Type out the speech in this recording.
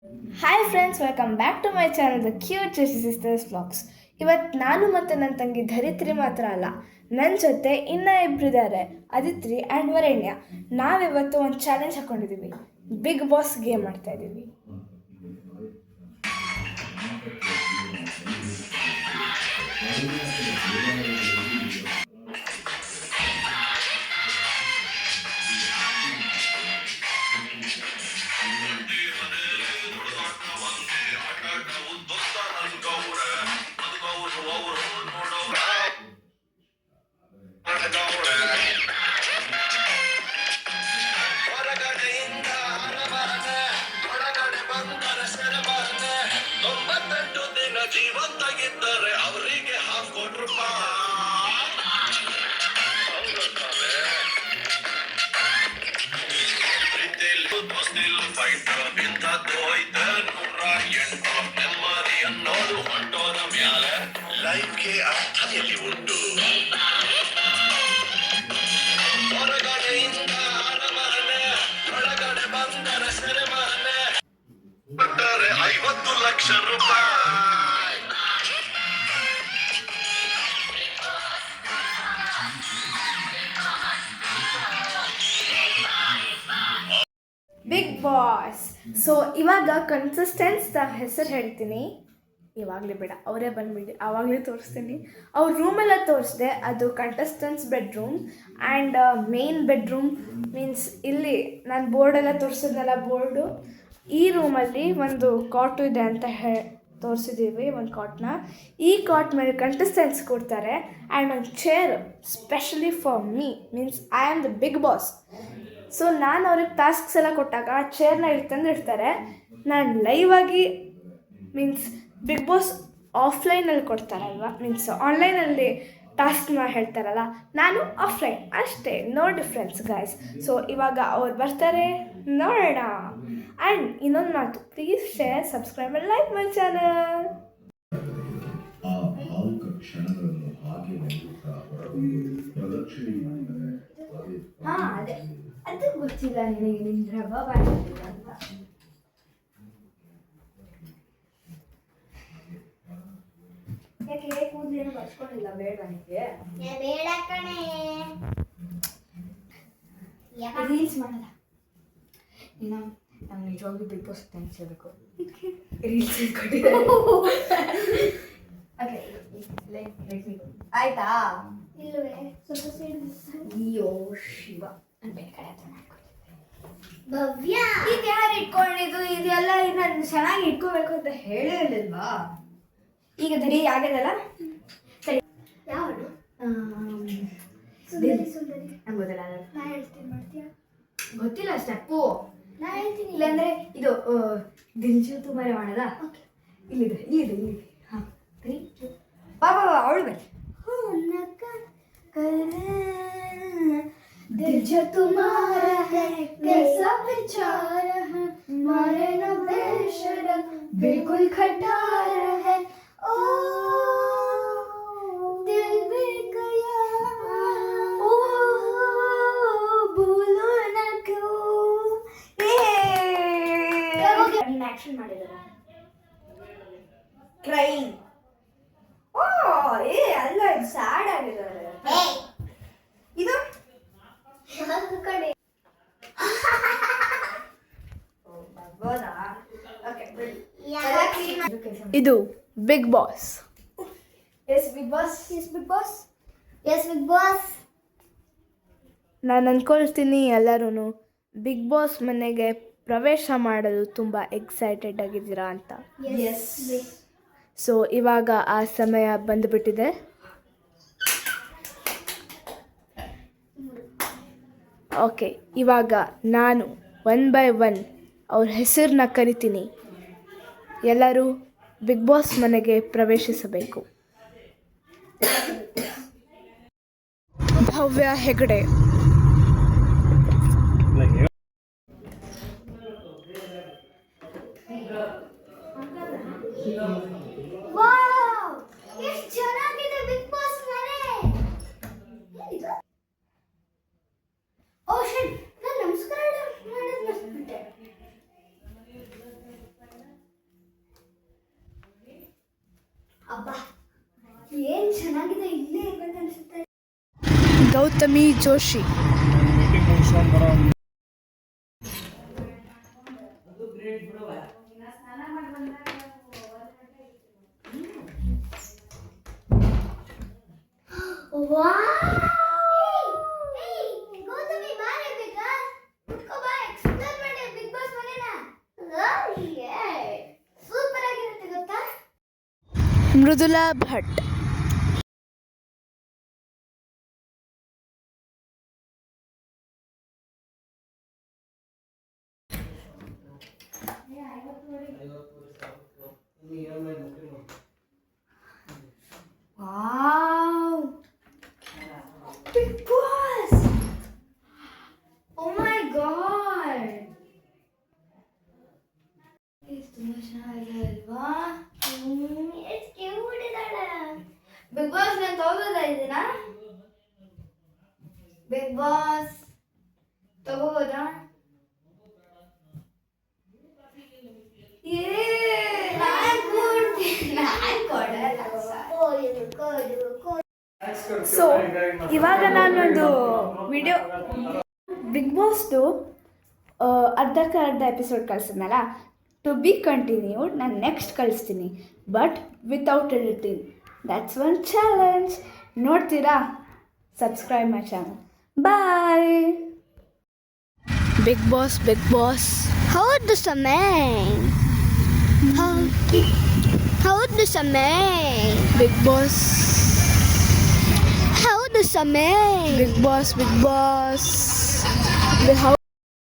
Hi friends, welcome back to my channel the cute JC sisters vlogs. ಇವತ್ತು ನಾನು ಮತ್ತು ನನ್ನ ತಂಗಿ ಧರಿತ್ರಿ ಮಾತ್ರ ಅಲ್ಲ, ನನ್ನ ಜೊತೆ ಇನ್ನೂ ಇಬ್ಬರಿದ್ದಾರೆ, ಅದಿತ್ರಿ ಆ್ಯಂಡ್ ವರೇಣ್ಯ. ನಾವಿವತ್ತು ಒಂದು ಚಾಲೆಂಜ್ ಹಾಕ್ಕೊಂಡಿದ್ದೀವಿ, ಬಿಗ್ ಬಾಸ್ ಗೇಮ್ ಮಾಡ್ತಾ ಇದ್ದೀವಿ. ಜೀವಂತಾಗಿದ್ದರೆ ಅವರಿಗೆ ₹1,000,000 ನೆಮ್ಮದಿ ಅನ್ನೋದು ಹೊಂಟೋದ ಮ್ಯಾಲೆ ಲೈಫ್ಗೆ ಅರ್ಥ ಎಲ್ಲಿ ಉಂಟು. ಹೊರಗಡೆಯಿಂದ ಅರಮನೆ, ಒಳಗಡೆ ಬಂದರೆ ಸೆರೆಮನೆ, ಕೊಟ್ಟರೆ ₹50,00,000. Bigg Boss. ಸೊ ಇವಾಗ ಕನ್ಸಿಸ್ಟೆನ್ಸ್ ಹೆಸರು ಹೇಳ್ತೀನಿ. ಇವಾಗಲೇ ಬೇಡ, ಅವರೇ ಬಂದುಬಿಡಿ, ಆವಾಗಲೇ ತೋರಿಸ್ತೀನಿ. ಅವ್ರ ರೂಮೆಲ್ಲ ತೋರಿಸಿದೆ. ಅದು contestants bedroom and main bedroom means ಇಲ್ಲಿ ನಾನು ಬೋರ್ಡೆಲ್ಲ ತೋರಿಸಿದ್ನಲ್ಲ, ಬೋರ್ಡು. ಈ ರೂಮಲ್ಲಿ ಒಂದು ಕಾಟು ಇದೆ ಅಂತ ತೋರಿಸಿದ್ದೀವಿ, ಒಂದು ಕಾಟ್ನ. ಈ ಕಾಟ್ ಮೇಲೆ ಕಂಟೆಸ್ಟೆಂಟ್ಸ್ ಕೊಡ್ತಾರೆ ಆ್ಯಂಡ್ ಒಂದು chair specially for me, means I am the Bigg Boss. So ನಾನು ಅವ್ರಿಗೆ ಟಾಸ್ಕ್ಸ್ ಎಲ್ಲ ಕೊಟ್ಟಾಗ ಆ ಚೇರ್ನ ಇರ್ತಾರೆ. ನಾನು ಲೈವಾಗಿ ಮೀನ್ಸ್ ಬಿಗ್ ಬಾಸ್ ಆಫ್ಲೈನಲ್ಲಿ ಕೊಡ್ತಾರಲ್ವ, ಮೀನ್ಸ್ ಆನ್ಲೈನಲ್ಲಿ ಟಾಸ್ಕ್ನ ಹೇಳ್ತಾರಲ್ಲ, ನಾನು ಆಫ್ಲೈನ್ ಅಷ್ಟೇ, ನೋ ಡಿಫ್ರೆನ್ಸ್ ಗೈಸ್. ಸೊ ಇವಾಗ ಅವ್ರು ಬರ್ತಾರೆ, ನೋಡೋಣ. ಆ್ಯಂಡ್ ಇನ್ನೊಂದು ಮಾತು, please share, subscribe and like my channel. ಆ ಭಾವುಕ ಕ್ಷಣಗಳನ್ನು ಹಾಗೆ ನೋಡುತ್ತಾ ಹೊರಬಂದು ಪ್ರದಕ್ಷಿಣೆ ಮಾಡಿದರೆ ಅದೇ ಅದು ಗೊತ್ತಿಲ್ಲ ನಿನಗೆ, ನಿನ್ನ ರಬ್ಬ ಮಾಡಿಲ್ಲ ಅಂತ. ಯಾಕೆ ಕೂದಲೇನು ಬರ್ಸ್ಕೊಂಡಿಲ್ಲ? ಬೇಡ ನನಗೆ, ಬೇಡ ಕಣೆ. ರೀಲ್ಸ್ ಮಾಡಲ್ಲ ನೀನು. ನಾನು ನಿಜವಾಗ್ಲೂ ಬಿಗ್ ಬಾಸ್ ಥ್ಯಾಂಕ್ಸ್ ಹೇಳಬೇಕು, ರೀಲ್ಸ್ ಕೊಟ್ಟಿದ್ದಾರೆ. ಆಯ್ತಾ? ಇಲ್ಲವೇ ಸ್ವಲ್ಪ ಸೈಡ್ ಅಯ್ಯೋ ಶಿವ, ನಾನು ಬೇರೆ ಕಡೆ ಹತ್ರ ಮಾಡ್ಕೊತಿದ್ದೆ. ಭವ್ಯ, ಇದು ಯಾರು ಇಟ್ಕೊಂಡಿದ್ದು? ಇದೆಲ್ಲ ನಾನು ಚೆನ್ನಾಗಿ ಇಟ್ಕೋಬೇಕು ಅಂತ ಹೇಳಿರ್ಲಿಲ್ವಾ? ಈಗ ಧರಿ ಆಗ್ಯದಲ್ಲ, ಸರಿ. ಯಾವಳು? ಸುಂದರಿ. ಸುಂದರಿ. ನಂಗೆ ಗೊತ್ತಿಲ್ಲ. ನಾ ಹೇಳ್ತೀನಿ, ಮಾಡ್ತೀಯಾ? ಗೊತ್ತಿಲ್ಲ ಸ್ಟೆಪ್ಪು. ನಾ ಹೇಳ್ತೀನಿ. ಇಲ್ಲಾಂದ್ರೆ ಇದು ದಿಲ್ಜು ತುಮಾರೆ ಮಾಡೋದಾ? ಇಲ್ಲಿದೆ ಇಲ್ಲಿದೆ ಇಲ್ಲಿದೆ. ಹಾಂ ಸರಿ, ಬಾ ಬಾ ಅವಳು ಬನ್ನಿ. दिल जो तुम्हारा है कैसा बेचारा है, मारे न बेशरम बिल्कुल खटारा है, ओ दिल भी गया, ओ भूलो न क्यों. ನೀನು ಆಕ್ಷನ್ ಮಾಡಿದಾರ ಟ್ರೈನ್. ಓ ಅಲ್ಲ, ಇದು ಸ್ಯಾಡ್ ಆಗಿದ್ದಾರೆ. ಇದು ಕಡೆ ಇದು Bigg Boss. Yes Bigg Boss, yes Bigg Boss, yes Bigg Boss. ನಾನು ಅಂದ್ಕೊಳ್ತೀನಿ ಎಲ್ಲರೂ ಬಿಗ್ ಬಾಸ್ ಮನೆಗೆ ಪ್ರವೇಶ ಮಾಡಲು ತುಂಬ ಎಕ್ಸೈಟೆಡ್ ಆಗಿದ್ದೀರಾ ಅಂತ. ಎಸ್. ಸೊ ಇವಾಗ ಆ ಸಮಯ ಬಂದುಬಿಟ್ಟಿದೆ. ಓಕೆ, ಇವಾಗ ನಾನು 1 by 1 ಅವ್ರ ಹೆಸರನ್ನ ಕರಿತೀನಿ. ಎಲ್ಲರೂ ಬಿಗ್ ಬಾಸ್ ಮನೆಗೆ ಪ್ರವೇಶಿಸಬೇಕು. ಭವ್ಯ ಹೆಗಡೆ, ವಾವ್, ಎಷ್ಟು ಚೆನ್ನಾಗಿದೆ ಬಿಗ್ ಬಾಸ್ ಮನೆ. ಓ ಶಿಟ್, ನಾನು ನಮಸ್ಕಾರ ಮಾಡೋದು ಮರ್ತ್ಬಿಟ್ಟೆ. ಗೌತಮಿ ಜೋಶಿ. ಮೀಟಿಂಗ್ ಮುಗಿಸ್ಕೊಂಡು ಬರೋ ಗೌತಮಿ ಬಾರೆ ಬೇಗ ಕುತ್ಕೋ ಬಾ ಎಕ್ಸ್ಪ್ಲೋರ್ ಮಾಡಿ ಬಿಗ್ ಬಾಸ್ ಮನೆನ ಸೂಪರ್ ಆಗಿರುತ್ತೆ ಗೊತ್ತಾ. Mridula Bhat. Wow! Big Boss! Oh my God! ತುಂಬ ಚೆನ್ನಾಗಿದೆ ಅಲ್ವಾ? ಎಷ್ಟು ಕ್ಯೂಟ್ ಇದ್ದಾಳೆ. ಬಿಗ್ ಬಾಸ್ ನಾನು ತಗೋಬೋದಾ ಇದನ್ನ? Big boss ತಗೋಬೋದಾ? ಸೊ ಇವಾಗ ನಾನೊಂದು ವಿಡಿಯೋ ಬಿಗ್ ಬಾಸ್ದು ಅರ್ಧ ಎಪಿಸೋಡ್ ಕಳಿಸಿದ್ನಲ್ಲ, ಟು ಬಿ ಕಂಟಿನ್ಯೂಡ್. ನಾನು ನೆಕ್ಸ್ಟ್ ಕಳಿಸ್ತೀನಿ, but without editing. That's one challenge. ನೋಡ್ತೀರಾ? Subscribe my channel. Bye. Bigg Boss Bigg Boss ಹೌದು ಸಮಯ. ಹೌದು ಸಮಯ. ಬಿಗ್ ಬಾಸ್ ಹೌದು ಸಮಯ. Big boss